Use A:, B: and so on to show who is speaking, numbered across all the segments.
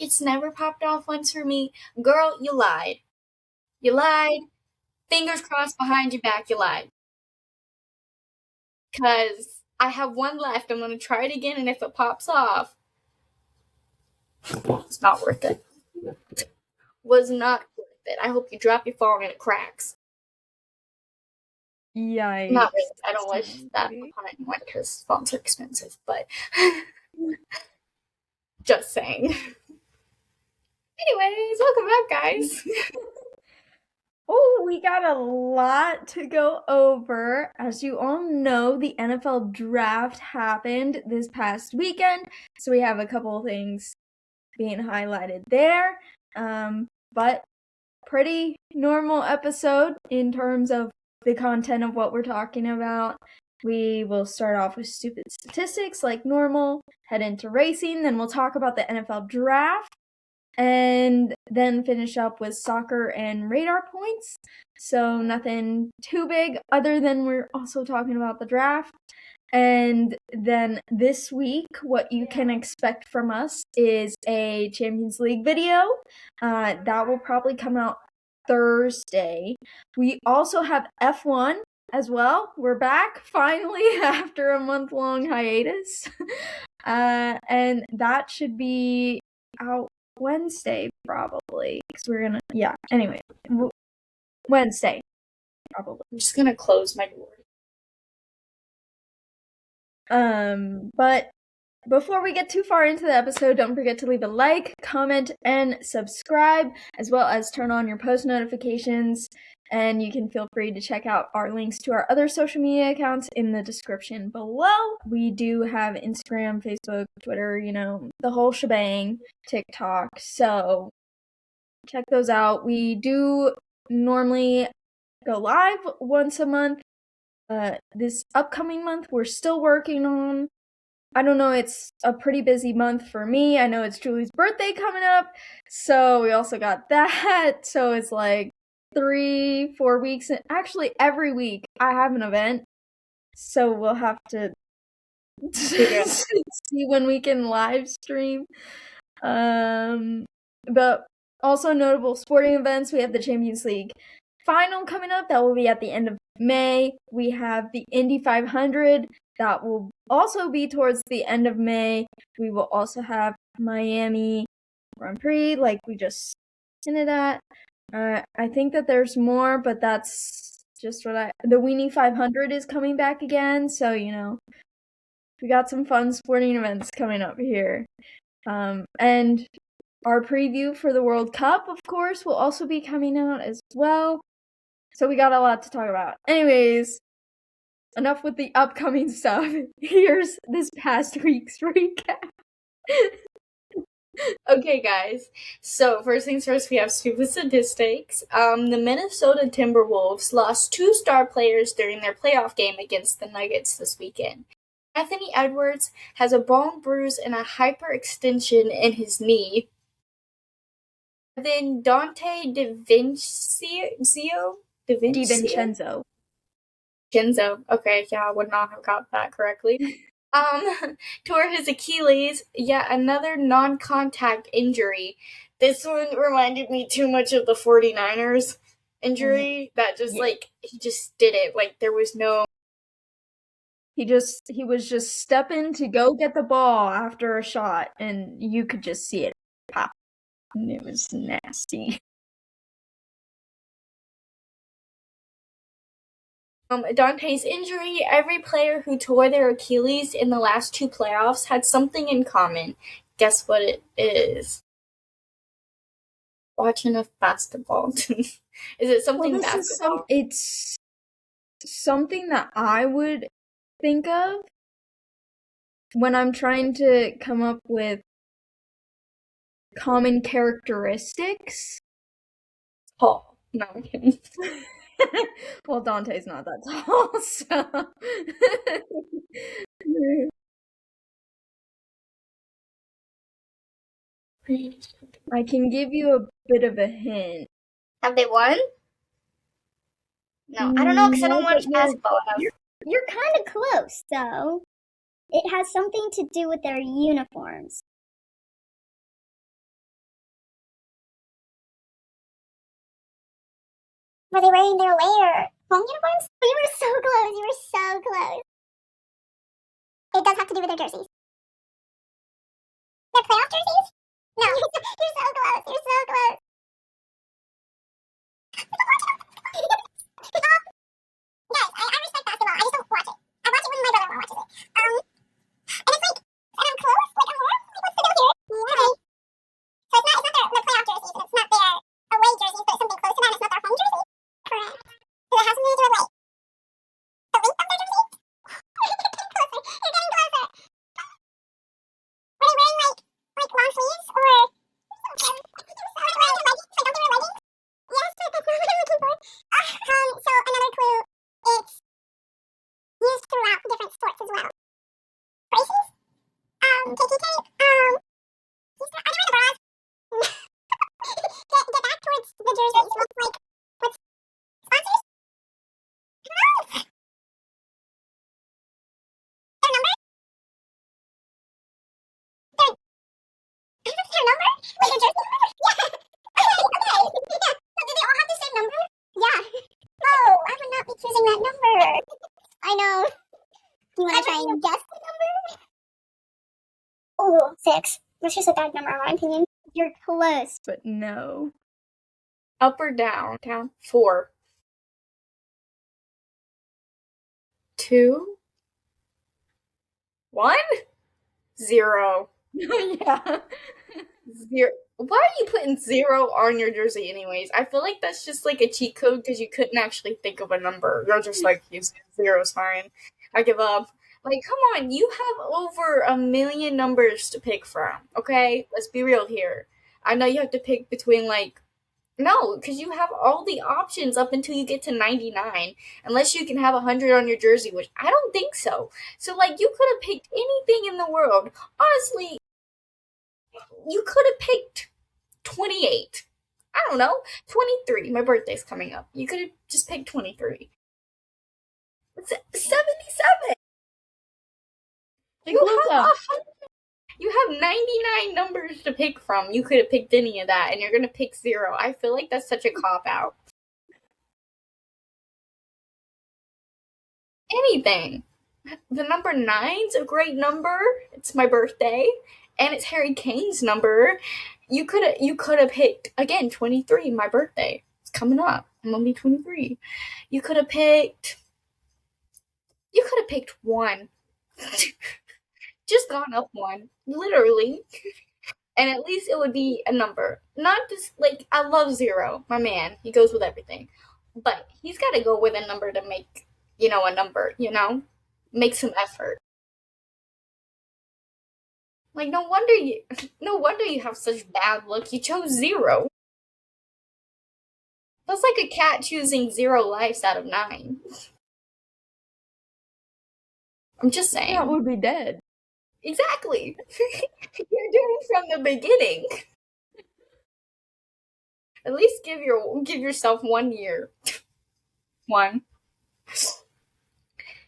A: It's never popped off once for me. Girl, you lied. You lied. Fingers crossed behind your back, you lied. Because I have one left. I'm going to try it again, and if it pops off, it's not worth it. Was not worth it. I hope you drop your phone and it cracks.
B: Yikes.
A: Not really. I don't wish that upon anyone because phones are expensive, but just saying. Anyways, welcome back, guys.
B: Oh, we got a lot to go over. As you all know, the NFL draft happened this past weekend, so we have a couple of things being highlighted there. But pretty normal episode in terms of the content of what we're talking about. We will start off with stupid statistics like normal, head into racing, then we'll talk about the NFL draft, and then finish up with soccer and radar points. So nothing too big other than we're also talking about the draft. And then this week, what you can expect from us is a Champions League video. That will probably come out Thursday. We also have F1 as well. We're back finally after a month-long hiatus. And that should be out Wednesday, probably. Because we're gonna, anyway. Wednesday, probably.
A: I'm just gonna close my door.
B: But before we get too far into the episode, don't forget to leave a like, comment, and subscribe, as well as turn on your post notifications. And you can feel free to check out our links to our other social media accounts in the description below. We do have Instagram, Facebook, Twitter, the whole shebang, TikTok. So check those out. We do normally go live once a month. This upcoming month, we're still working on. I don't know, it's a pretty busy month for me. I know it's Julie's birthday coming up, so we also got that. So it's like 3-4 weeks. And actually, every week I have an event, so we'll have to see when we can live stream. But also notable sporting events, we have the Champions League final coming up. That will be at the end of May. We have the Indy 500. That will also be towards the end of May. We will also have Miami Grand Prix, like we just hinted at. I think that there's more, but that's just what the Weenie 500 is coming back again, so, we got some fun sporting events coming up here. And our preview for the World Cup, of course, will also be coming out as well. So we got a lot to talk about. Anyways, enough with the upcoming stuff. Here's this past week's recap.
A: Okay, guys. So, first things first, we have stupid statistics. The Minnesota Timberwolves lost 2 star players during their playoff game against the Nuggets this weekend. Anthony Edwards has a bone bruise and a hyperextension in his knee. Then Dante DiVincenzo. Okay, yeah, I would not have got that correctly. Tore his Achilles, yet another non-contact injury. This one reminded me too much of the 49ers injury that just, he just did it. Like, there was no...
B: He was just stepping to go get the ball after a shot, and you could just see it pop. And it was nasty.
A: Dante's injury, every player who tore their Achilles in the last 2 playoffs had something in common. Guess what it is? Watch enough basketball. Is it something basketball?
B: It's something that I would think of when I'm trying to come up with common characteristics.
A: Tall. No, I'm kidding.
B: Well, Dante's not that tall, so... I can give you a bit of a hint.
A: Have they won? No, I don't know because I don't watch basketball enough.
C: You're kind of close, though. It has something to do with their uniforms. Were they wearing their away or home uniforms? You were so close. You were so close. It does have to do with their jerseys. Their playoff jerseys? No. You're so close. You're so close. Guys, I respect basketball. I just don't watch it. I watch it when my brother watches it. And it's like, and I'm close. Like, I'm like, what's the deal here? Okay. So it's not their playoff jerseys, and it's not their away jerseys, but it's something close to that. It's not their home jersey. Correct. Does it have something to do with like the length of their jersey? You're getting closer. You're getting closer. Were they wearing like long sleeves or? Are they wearing leggings? Like, don't they wear leggings? Yes, that's not what I'm looking for. So another clue, it's used throughout different sports as well. Braces? KT tape? Are they wearing the bras? Get back towards the jerseys. Like, what's sponsors? No! Their number? Their number? Like their jersey number? Yeah. Okay. Yeah. So do they all have the same number? Yeah. Oh, I would not be choosing that number. I know. You want to try and guess the number? Oh, 6. That's just a bad number in my opinion. You're close.
B: But no.
A: Up or down? Down. 4. 2. 1. 0.
B: Yeah.
A: 0. Why are you putting 0 on your jersey anyways? I feel like that's just like a cheat code because you couldn't actually think of a number. You're just like, 0's fine. I give up. Like, come on, you have over 1 million numbers to pick from, okay? Let's be real here. I know you have to pick between, like, no, because you have all the options up until you get to 99, unless you can have 100 on your jersey, which I don't think so. So, like, you could have picked anything in the world. Honestly, you could have picked 28. I don't know, 23. My birthday's coming up. You could have just picked 23. It's 77. You have 99 numbers to pick from. You could have picked any of that, and you're going to pick 0. I feel like that's such a cop-out. Anything. The number 9's a great number. It's my birthday, and it's Harry Kane's number. You could have picked, again, 23, my birthday. It's coming up. I'm going to be 23. You could have picked 1. Just gone up 1, literally. And at least it would be a number. Not just, like, I love 0, my man. He goes with everything. But he's got to go with a number to make, a number, Make some effort. Like, no wonder you have such bad luck. You chose 0. That's like a cat choosing 0 lives out of 9. I'm just saying.
B: That would be dead.
A: Exactly. You're doing from the beginning. At least give yourself 1 year. 1.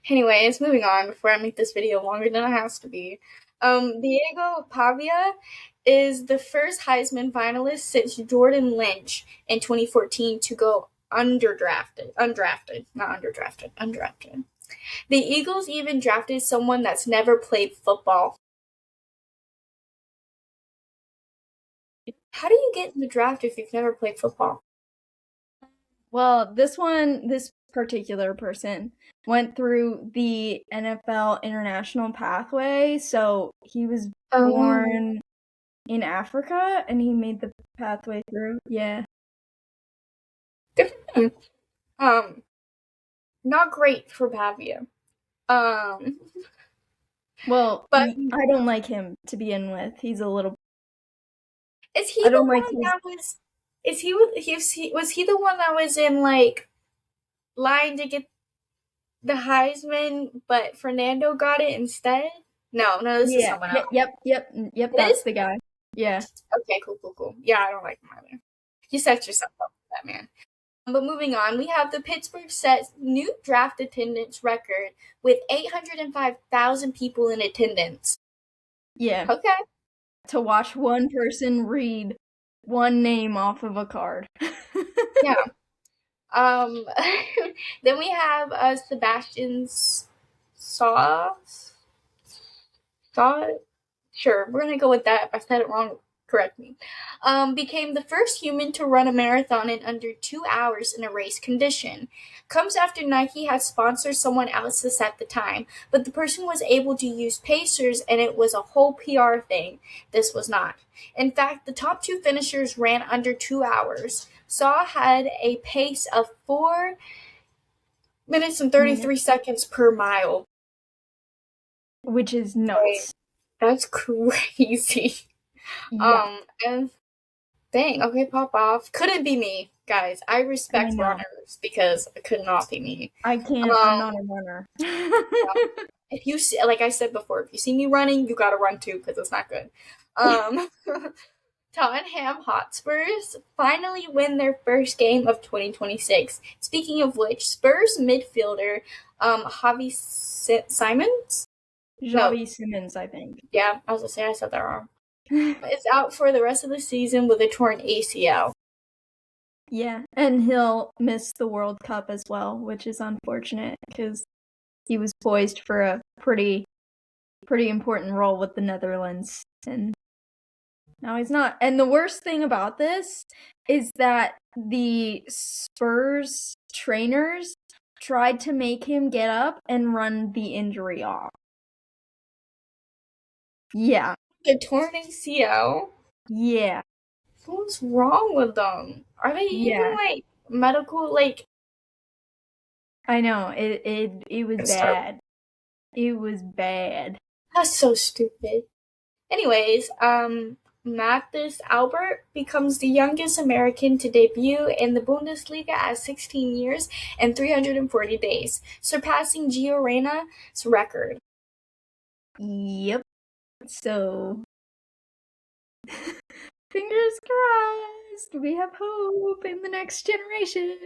A: Anyways, moving on before I make this video longer than it has to be. Diego Pavia is the first Heisman finalist since Jordan Lynch in 2014 to go undrafted. The Eagles even drafted someone that's never played football. How do you get in the draft if you've never played football?
B: Well, this particular person went through the NFL international pathway, so he was born in Africa, and he made the pathway through. Yeah.
A: Good for him. Not great for Pavia.
B: Well, but I don't like him to begin with. He's a little.
A: Is he the one that was? Was he the one that was in like line to get the Heisman, but Fernando got it instead? No, this is someone else.
B: Yep. That's the guy. Yeah.
A: Okay, cool. Yeah, I don't like him either. You set yourself up for that, man. But moving on, we have the Pittsburgh set new draft attendance record with 805,000 people in attendance.
B: Yeah.
A: Okay.
B: To watch one person read one name off of a card.
A: Yeah. Then we have Sebastian Saw. Sure, we're gonna go with that. If I said it wrong, correct me. Became the first human to run a marathon in under 2 hours in a race condition. Comes after Nike had sponsored someone else's at the time, but the person was able to use pacers and it was a whole PR thing. This was not. In fact, the top two finishers ran under 2 hours. Saw had a pace of 4 minutes and 33 seconds per mile.
B: Which is nuts.
A: That's crazy.
B: Yeah.
A: And dang, okay, pop off. Couldn't be me, guys. I respect runners because it could not be me.
B: I can't. I'm not a runner.
A: If you see, like I said before, if you see me running, you gotta run too because it's not good. Tottenham Hotspurs finally win their first game of 2026. Speaking of which, Spurs midfielder Javi Simons?
B: Javi Simmons, I think.
A: Yeah, I was gonna say I said that wrong. Is out for the rest of the season with a torn ACL.
B: Yeah, and he'll miss the World Cup as well, which is unfortunate because he was poised for a pretty important role with the Netherlands, and now he's not. And the worst thing about this is that the Spurs trainers tried to make him get up and run the injury off. Yeah.
A: The torn ACL?
B: Yeah.
A: What's wrong with them? Are they even like medical? Like,
B: I know it was bad. It was bad.
A: That's so stupid. Anyways, Mathis Albert becomes the youngest American to debut in the Bundesliga at 16 years and 340 days, surpassing Gio Reyna's record.
B: Yep. So, fingers crossed, we have hope in the next generation.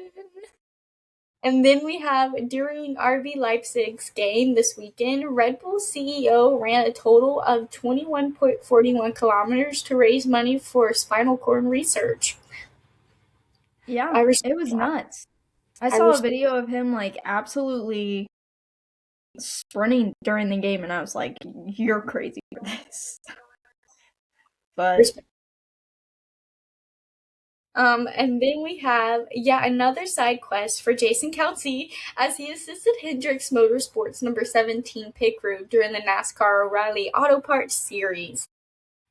A: And then we have, during RB Leipzig's game this weekend, Red Bull CEO ran a total of 21.41 kilometers to raise money for spinal cord research.
B: Yeah, it was nuts. I saw a video of him, like, absolutely sprinting during the game, and I was like, you're crazy for this. But...
A: and then we have yet another side quest for Jason Kelce as he assisted Hendrick's Motorsports number 17 pit crew during the NASCAR O'Reilly Auto Parts Series.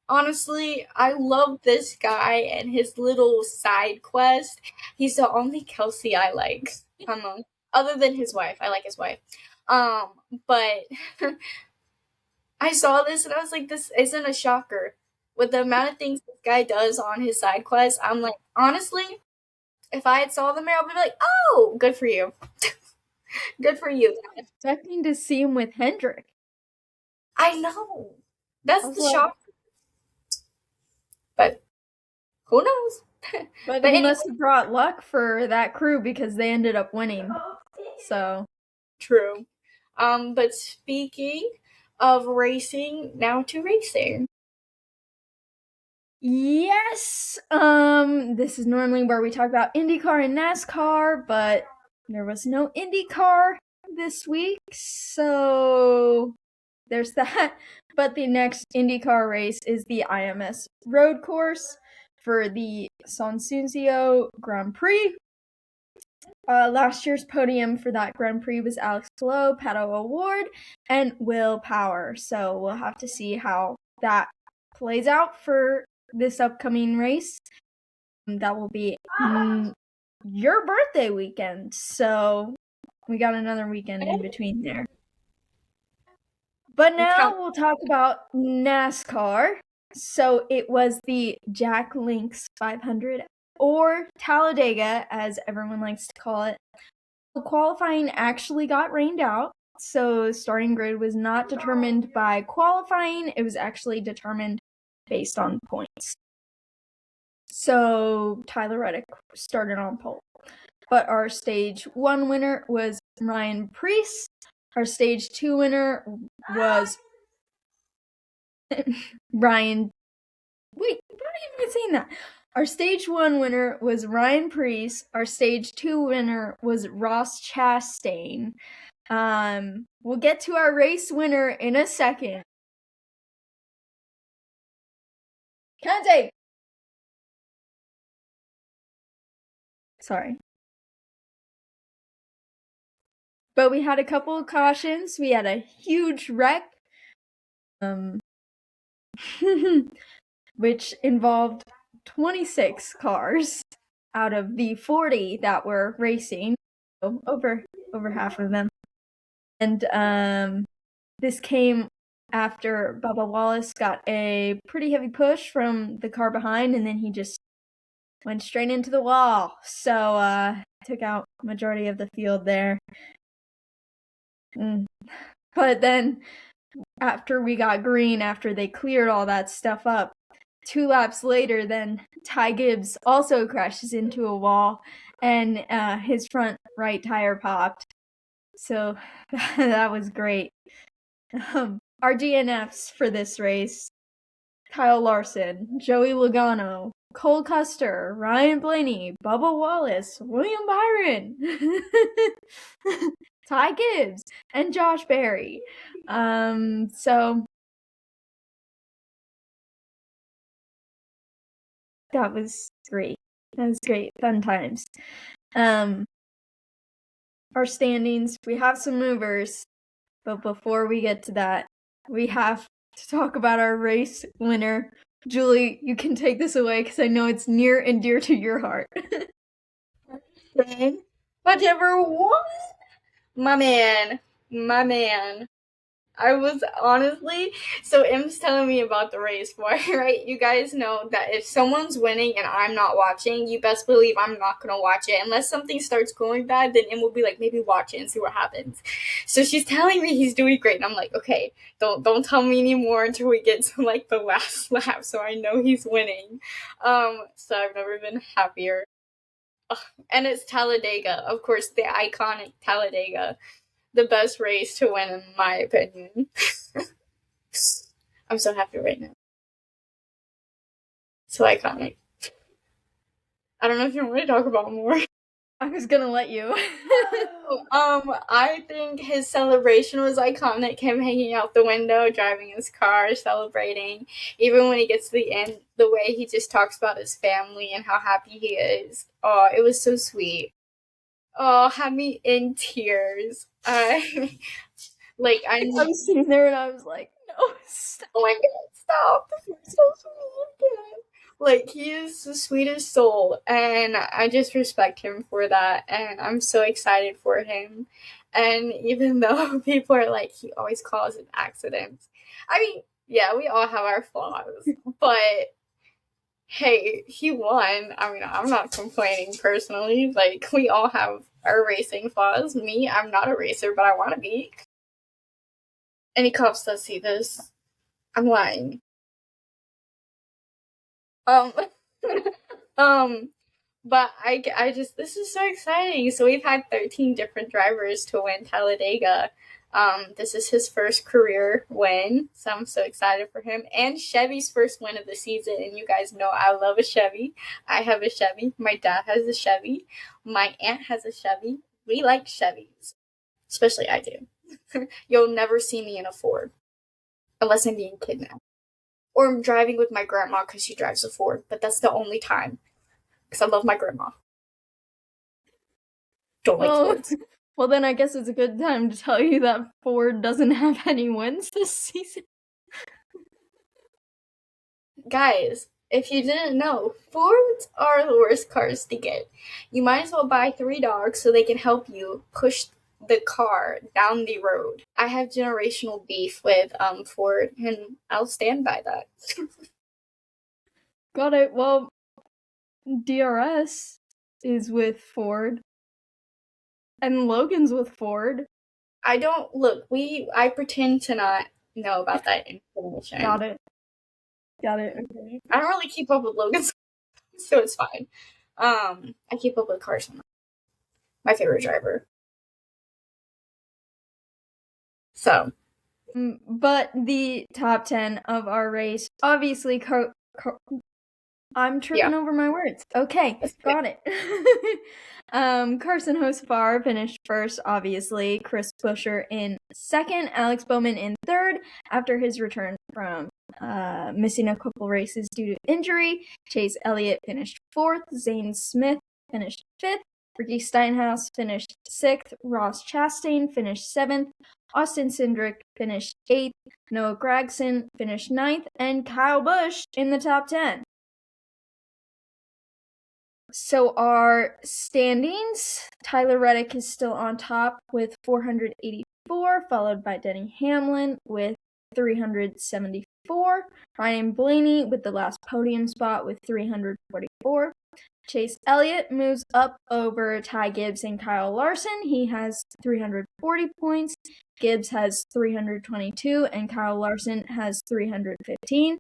A: Honestly, I love this guy and his little side quest. He's the only Kelce I like. Other than his wife. I like his wife. But I saw this and I was like, this isn't a shocker. With the amount of things this guy does on his side quest, I'm like, honestly, if I had saw them there, I'd be like, oh, good for you. Good for you.
B: I'm expecting to see him with Hendrick.
A: I know. That's the shock. But who knows?
B: But he must have brought luck for that crew because they ended up winning. So
A: true. But speaking of racing, now to racing.
B: Yes. This is normally where we talk about IndyCar and NASCAR, but there was no IndyCar this week, so there's that. But the next IndyCar race is the IMS Road Course for the Sonsunzio Grand Prix. Last year's podium for that Grand Prix was Alex Palou, Pato O'Ward, and Will Power. So we'll have to see how that plays out for this upcoming race. That will be your birthday weekend. So we got another weekend in between there. But now we'll talk about NASCAR. So it was the Jack Links 500, or Talladega, as everyone likes to call it. Qualifying actually got rained out, so starting grid was not determined by qualifying. It was actually determined based on points. So Tyler Reddick started on pole. But our stage 1 winner was Ryan Preece. Our stage 2 winner was Ryan... Wait, why am I saying that? Our stage 1 winner was Ryan Preece. Our stage 2 winner was Ross Chastain. We'll get to our race winner in a second. Kante! Sorry. But we had a couple of cautions. We had a huge wreck, which involved 26 cars out of the 40 that were racing. So over half of them. And this came after Bubba Wallace got a pretty heavy push from the car behind, and then he just went straight into the wall. So took out majority of the field there. But then after we got green, after they cleared all that stuff up, 2 laps later, then Ty Gibbs also crashes into a wall, and his front right tire popped. So that was great. Our DNFs for this race: Kyle Larson, Joey Logano, Cole Custer, Ryan Blaney, Bubba Wallace, William Byron, Ty Gibbs, and Josh Berry. So that was great. That was great. Fun times. Our standings, we have some movers, but before we get to that, we have to talk about our race winner. Julie, you can take this away because I know it's near and dear to your heart.
A: Whatever what? My man. I was honestly, so Im's telling me about the race, boy, right? You guys know that if someone's winning and I'm not watching, you best believe I'm not gonna watch it. Unless something starts going bad, then Im will be like, maybe watch it and see what happens. So she's telling me he's doing great, and I'm like, okay, don't tell me anymore until we get to like the last lap, so I know he's winning. So I've never been happier. Ugh. And it's Talladega, of course, the iconic Talladega. The best race to win, in my opinion. I'm so happy right now. So iconic. I don't know if you want me to talk about more.
B: I was gonna let you.
A: I think his celebration was iconic. Him hanging out the window, driving his car, celebrating. Even when he gets to the end, the way he just talks about his family and how happy he is. Oh, it was so sweet. Oh, had me in tears. I
B: was sitting there and I was like, no, stop.
A: Oh my god, stop. You're so sweet. Like, he is the sweetest soul, and I just respect him for that, and I'm so excited for him. And even though people are like, he always causes accidents. I mean, yeah, we all have our flaws, but hey, he won. I mean, I'm not complaining personally. Like, we all have our racing flaws. Me, I'm not a racer, but I want to be. Any cops that see this, I'm lying. But I just, this is so exciting. So we've had 13 different drivers to win Talladega. This is his first career win, so I'm so excited for him. And Chevy's first win of the season, and you guys know I love a Chevy. I have a Chevy. My dad has a Chevy. My aunt has a Chevy. We like Chevys. Especially I do. You'll never see me in a Ford. Unless I'm being kidnapped. Or I'm driving with my grandma because she drives a Ford. But that's the only time. Because I love my grandma. Don't like Fords.
B: Well, then I guess it's a good time to tell you that Ford doesn't have any wins this season.
A: Guys, if you didn't know, Fords are the worst cars to get. You might as well buy 3 dogs so they can help you push the car down the road. I have generational beef with Ford, and I'll stand by that.
B: Got it. Well, DRS is with Ford. And Logan's with Ford.
A: I don't look. I pretend to not know about that information.
B: Got it. Okay.
A: I don't really keep up with Logan's, so it's fine. I keep up with Carson, my favorite driver. So,
B: but the top 10 of our race, obviously, I'm tripping over my words. Okay, got it. Carson Hocevar finished first, obviously. Chris Buescher in second. Alex Bowman in third after his return from missing a couple races due to injury. Chase Elliott finished fourth. Zane Smith finished fifth. Ricky Stenhouse finished sixth. Ross Chastain finished seventh. Austin Cindric finished eighth. Noah Gragson finished ninth. And Kyle Busch in the top 10. So our standings, Tyler Reddick is still on top with 484, followed by Denny Hamlin with 374. Ryan Blaney with the last podium spot with 344. Chase Elliott moves up over Ty Gibbs and Kyle Larson. He has 340 points. Gibbs has 322, and Kyle Larson has 315.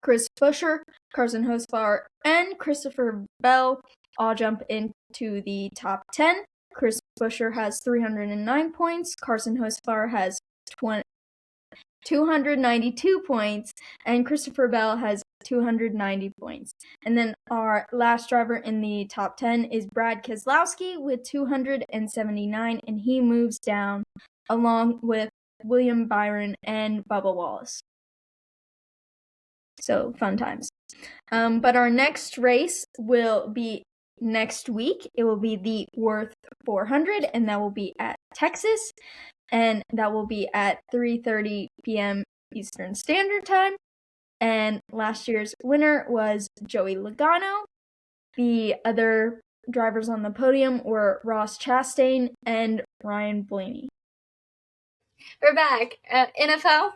B: Chris Buescher, Carson Hocevar, and Christopher Bell all jump into the top 10. Chris Buescher has 309 points. Carson Hocevar has 292 points. And Christopher Bell has 290 points. And then our last driver in the top 10 is Brad Keselowski with 279, and he moves down along with William Byron and Bubba Wallace. So, fun times. But our next race will be next week. It will be the Worth 400, and that will be at Texas, and that will be at 3:30 p.m. Eastern Standard Time. And last year's winner was Joey Logano. The other drivers on the podium were Ross Chastain and Ryan Blaney.
A: We're back. NFL?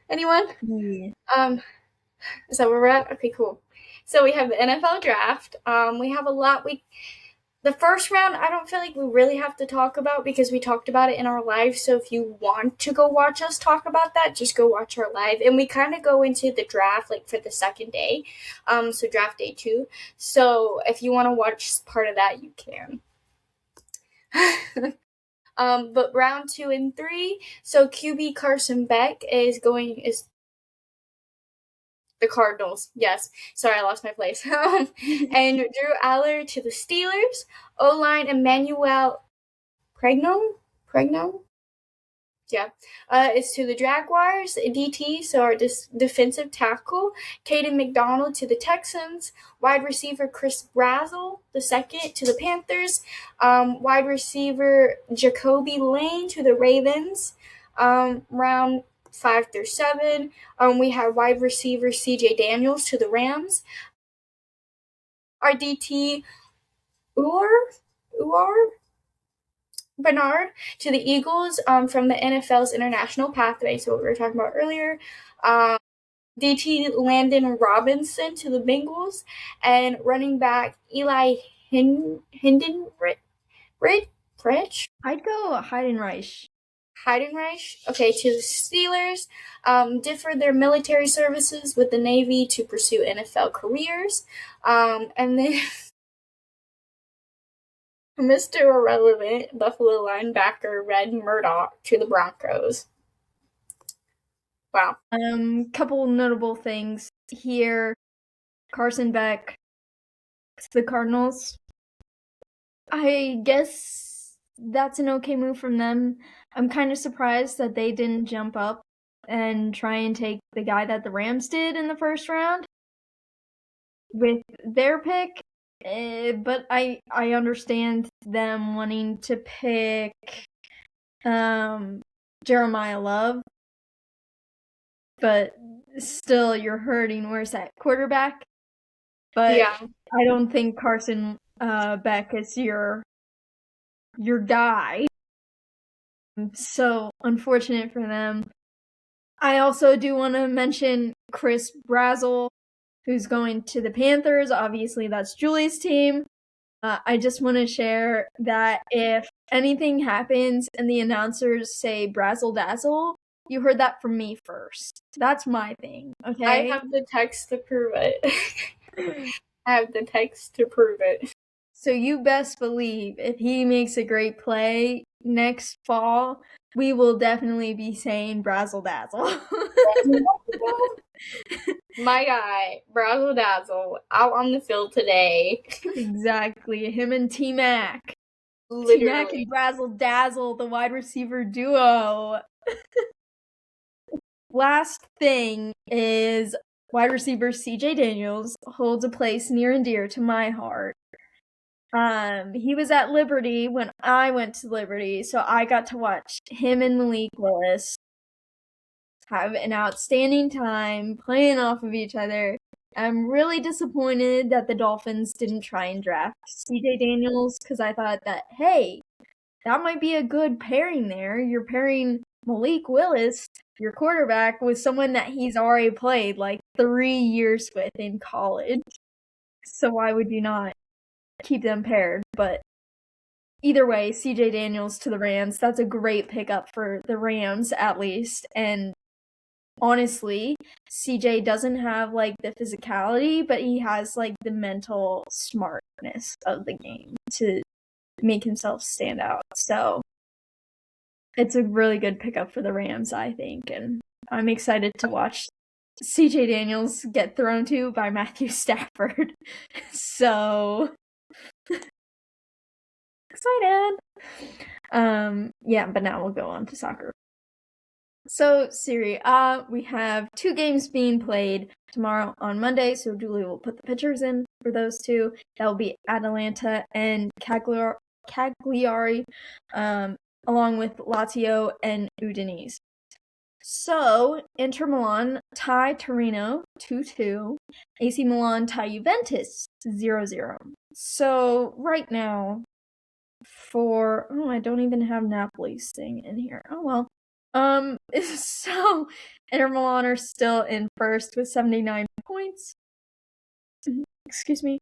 A: Anyone?
B: Yeah.
A: Is that where we're at? Okay, cool. So we have the NFL draft. We have a lot. The first round, I don't feel like we really have to talk about because we talked about it in our live. So if you want to go watch us talk about that, just go watch our live. And we kind of go into the draft like for the second day. So draft day 2. So if you want to watch part of that, you can. But round 2 and 3. So QB Carson Beck is the Cardinals, yes. Sorry, I lost my place. And Drew Aller to the Steelers. O-line Emmanuel Pregnon? Yeah. Is to the Jaguars. DT, so our defensive tackle. Caden McDonald to the Texans. Wide receiver Chris Brazzell, the second, to the Panthers. Wide receiver Jacoby Lane to the Ravens. Round 5 through 7. We have wide receiver C.J. Daniels to the Rams. Our DT Uar Bernard to the Eagles from the NFL's International Pathway, so what we were talking about earlier. DT Landon Robinson to the Bengals. And running back Eli Hindenrich.
B: I'd go Heidenreich.
A: Okay, to the Steelers. Differ their military services with the Navy to pursue NFL careers. And then Mr. Irrelevant, Buffalo linebacker Red Murdock to the Broncos. Wow.
B: Couple notable things here. Carson Beck to the Cardinals. I guess that's an okay move from them. I'm kind of surprised that they didn't jump up and try and take the guy that the Rams did in the first round with their pick. But I understand them wanting to pick Jeremiah Love. But still, you're hurting. Where's that quarterback? But yeah. I don't think Carson Beck is your guy. So unfortunate for them. I also do want to mention Chris Brazzell, who's going to the Panthers. Obviously, that's Julie's team. I just want to share that if anything happens and the announcers say Brazzle Dazzle, you heard that from me first. That's my thing, okay?
A: I have the text to prove it.
B: So you best believe if he makes a great play next fall, we will definitely be saying Brazzle Dazzle.
A: My guy, Brazzle Dazzle, out on the field today.
B: Exactly. Him and T-Mac.
A: Literally.
B: T-Mac and Brazzle Dazzle, the wide receiver duo. Last thing is wide receiver CJ Daniels holds a place near and dear to my heart. He was at Liberty when I went to Liberty, so I got to watch him and Malik Willis have an outstanding time playing off of each other. I'm really disappointed that the Dolphins didn't try and draft CJ Daniels because I thought that, hey, that might be a good pairing there. You're pairing Malik Willis, your quarterback, with someone that he's already played like 3 years with in college. So why would you not keep them paired? But either way, CJ Daniels to the Rams, that's a great pickup for the Rams at least. And honestly, CJ doesn't have like the physicality, but he has like the mental smartness of the game to make himself stand out. So it's a really good pickup for the Rams, I think, and I'm excited to watch CJ Daniels get thrown to by Matthew Stafford. So excited. Yeah, but now we'll go on to soccer. So, Serie A, we have 2 games being played tomorrow on Monday, so Julie will put the pictures in for those 2. That will be Atalanta and Cagliari, along with Lazio and Udinese. So, Inter Milan tie Torino 2-2. AC Milan tie Juventus 0-0. So, right now, I don't even have Napoli's thing in here. Oh well. So Inter Milan are still in first with 79 points. Excuse me.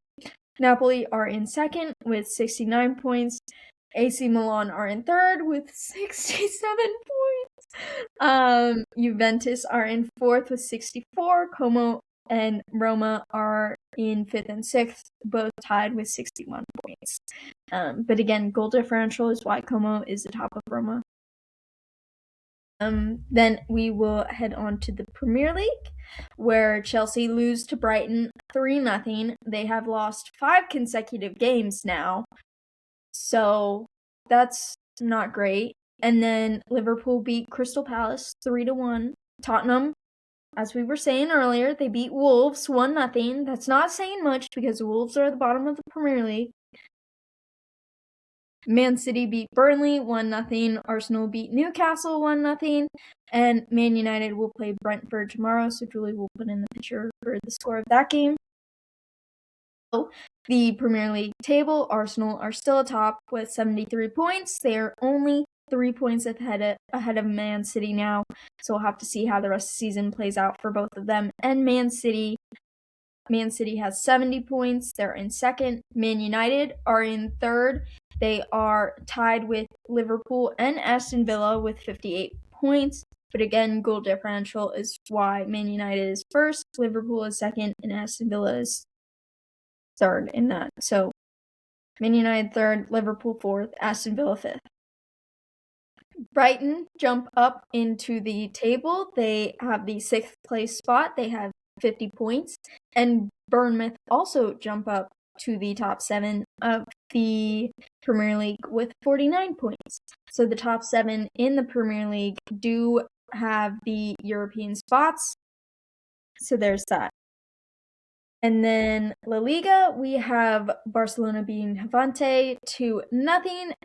B: Napoli are in second with 69 points. AC Milan are in third with 67 points. Juventus are in fourth with 64. Como and Roma are in fifth and sixth, both tied with 61 points. But again, goal differential is why Como is the top of Roma. Then we will head on to the Premier League, where Chelsea lose to Brighton 3-0. They have lost 5 consecutive games now, so that's not great. And then Liverpool beat Crystal Palace 3-1. Tottenham, as we were saying earlier, they beat Wolves 1-0. That's not saying much because the Wolves are at the bottom of the Premier League. Man City beat Burnley 1-0. Arsenal beat Newcastle 1-0. And Man United will play Brentford tomorrow, so Julie will put in the picture for the score of that game. So, the Premier League table, Arsenal are still atop with 73 points. They are only 3 points ahead of Man City now, so we'll have to see how the rest of the season plays out for both of them. And Man City has 70 points. They're in second. Man United are in third. They are tied with Liverpool and Aston Villa with 58 points. But again, goal differential is why Man United is first, Liverpool is second, and Aston Villa is third in that. So Man United third, Liverpool fourth, Aston Villa fifth. Brighton jump up into the table. They have the 6th place spot. They have 50 points. And Bournemouth also jump up to the top 7 of the Premier League with 49 points. So the top 7 in the Premier League do have the European spots. So there's that. And then La Liga, we have Barcelona beating Levante 2-0.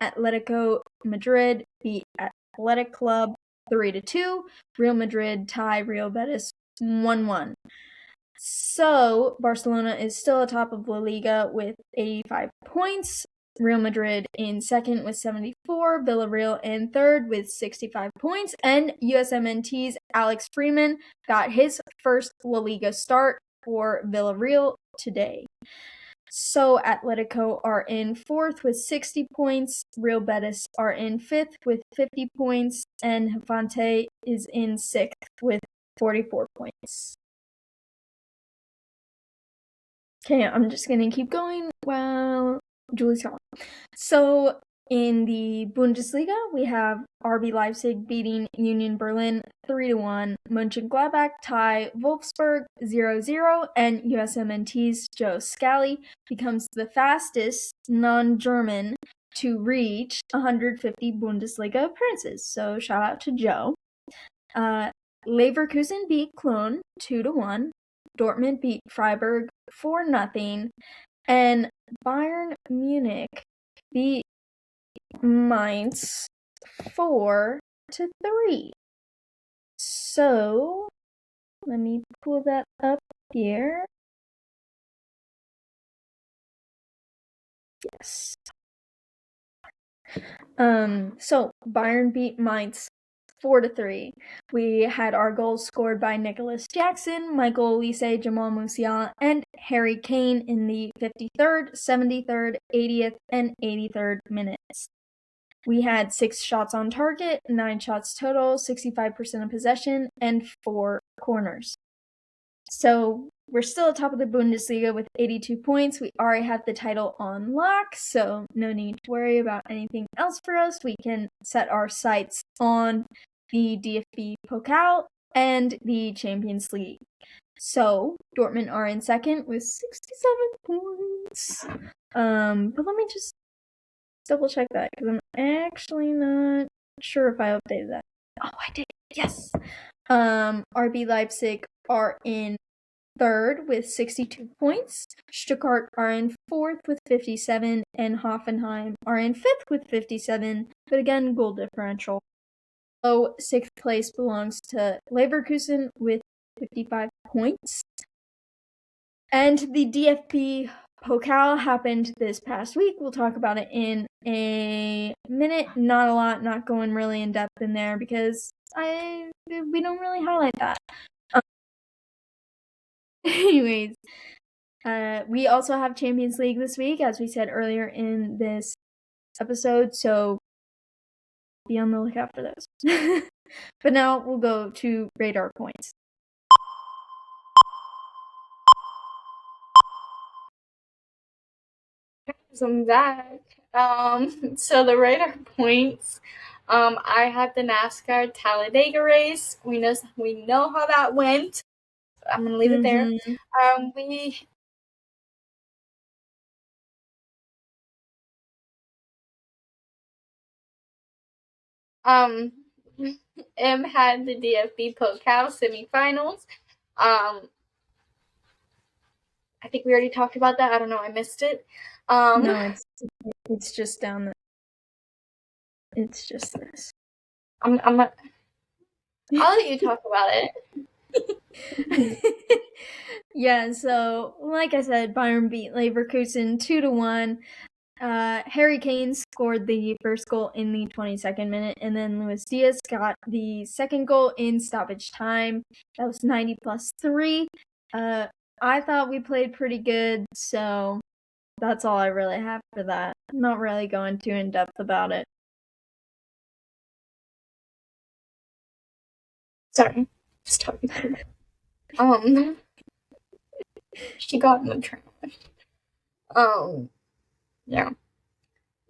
B: Atletico Madrid beat Athletic Club 3-2. Real Madrid tie Real Betis 1-1. So Barcelona is still atop of La Liga with 85 points. Real Madrid in second with 74. Villarreal in third with 65 points. And USMNT's Alex Freeman got his first La Liga start for Villarreal today. So Atletico are in fourth with 60 points. Real Betis are in fifth with 50 points. And Levante is in sixth with 44 points. Okay, I'm just going to keep going while Julie's gone. So in the Bundesliga, we have RB Leipzig beating Union Berlin 3-1, Mönchengladbach tie Wolfsburg 0-0, and USMNT's Joe Scally becomes the fastest non-German to reach 150 Bundesliga appearances. So shout out to Joe. Leverkusen beat Cologne 2-1. Dortmund beat Freiburg 4-0. And Bayern Munich beat Mainz 4-3. So let me pull that up here. Yes. So Bayern beat Mainz 4-3. We had our goals scored by Nicholas Jackson, Michael Olise, Jamal Musiala, and Harry Kane in the 53rd, 73rd, 80th, and 83rd minutes. We had 6 shots on target, 9 shots total, 65% of possession, and 4 corners. So we're still at top of the Bundesliga with 82 points. We already have the title on lock, so no need to worry about anything else for us. We can set our sights on the DFB Pokal and the Champions League. So Dortmund are in second with 67 points. But let me just double check that because I'm actually not sure if I updated that. Oh, I did. Yes. RB Leipzig are in third with 62 points. Stuttgart are in fourth with 57, and Hoffenheim are in fifth with 57, but again, goal differential. So, sixth place belongs to Leverkusen with 55 points. And the DFB Pokal happened this past week. We'll talk about it in a minute. Not a lot, not going really in depth in there because we don't really highlight that. Anyways, we also have Champions League this week, as we said earlier in this episode, so be on the lookout for those. But now we'll go to radar points.
A: I'm back. So the radar points. I had the NASCAR Talladega race. We know how that went. I'm gonna leave it there. We had the DFB Pokal semifinals. I think we already talked about that. I don't know. I missed it.
B: No, it's just down there. It's just this.
A: I'll let you talk about
B: it. Yeah, so like I said, Bayern beat Leverkusen 2-1. Harry Kane scored the first goal in the 22nd minute, and then Luis Diaz got the second goal in stoppage time. That was 90+3. I thought we played pretty good, so that's all I really have for that. I'm not really going too in depth about it.
A: Sorry, just talking to her. She got in the trash. Yeah.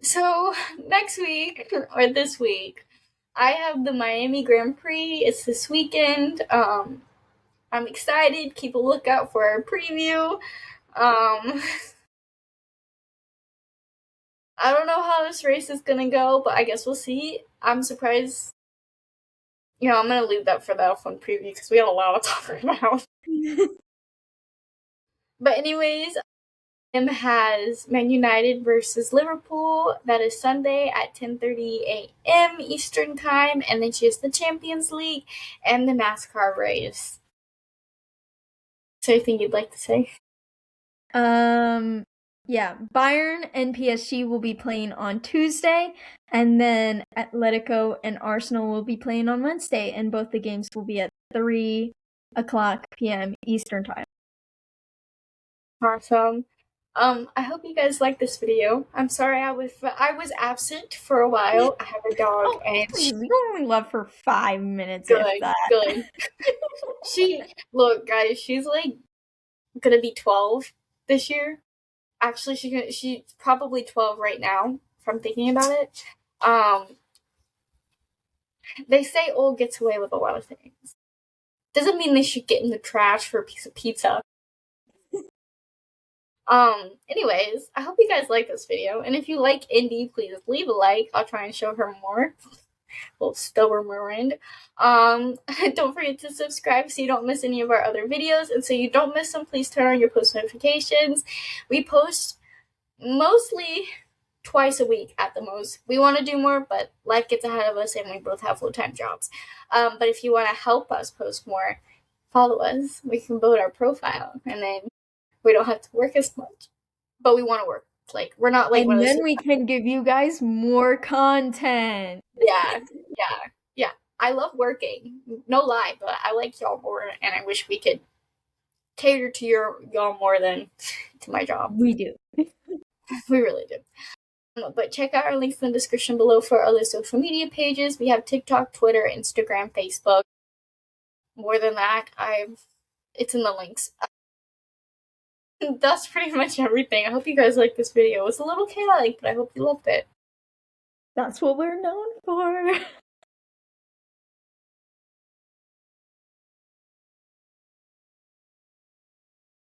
A: So next week or this week, I have the Miami Grand Prix. It's this weekend. I'm excited. Keep a lookout for our preview. I don't know how this race is gonna go, but I guess we'll see. I'm surprised. I'm gonna leave that for the F1 preview because we have a lot to talk about. But anyways, has Man United versus Liverpool. That is Sunday at 10:30 a.m. Eastern Time, and then she has the Champions League and the NASCAR race. So anything you'd like to say?
B: Yeah, Bayern and PSG will be playing on Tuesday, and then Atletico and Arsenal will be playing on Wednesday, and both the games will be at 3:00 p.m. Eastern Time.
A: Awesome. I hope you guys like this video. I'm sorry I was absent for a while. I have a dog, and
B: we only left for 5 minutes.
A: Good. Look, guys, she's like gonna be 12 this year. Actually, she's probably 12 right now. from thinking about it. They say old gets away with a lot of things. Doesn't mean they should get in the trash for a piece of pizza. Anyways, I hope you guys like this video, and if you like Indy, please leave a like. I'll try and show her more. Little stubborn Miranda. Don't forget to subscribe so you don't miss any of our other videos, and so you don't miss them, please turn on your post notifications. We post mostly twice a week at the most. We want to do more, but life gets ahead of us and we both have full-time jobs. But if you want to help us post more, follow us. We can build our profile, and then we don't have to work as much, but we want to work. Like, we're not like,
B: and then we can give you guys more content.
A: Yeah. I love working, no lie, but I like y'all more, and I wish we could cater to y'all more than to my job.
B: We do.
A: We really do. But check out our links in the description below for our other social media pages. We have TikTok, Twitter, Instagram, Facebook. More than that, it's in the links. That's pretty much everything. I hope you guys liked this video. It was a little chaotic, but I hope you loved it.
B: That's what we're known for.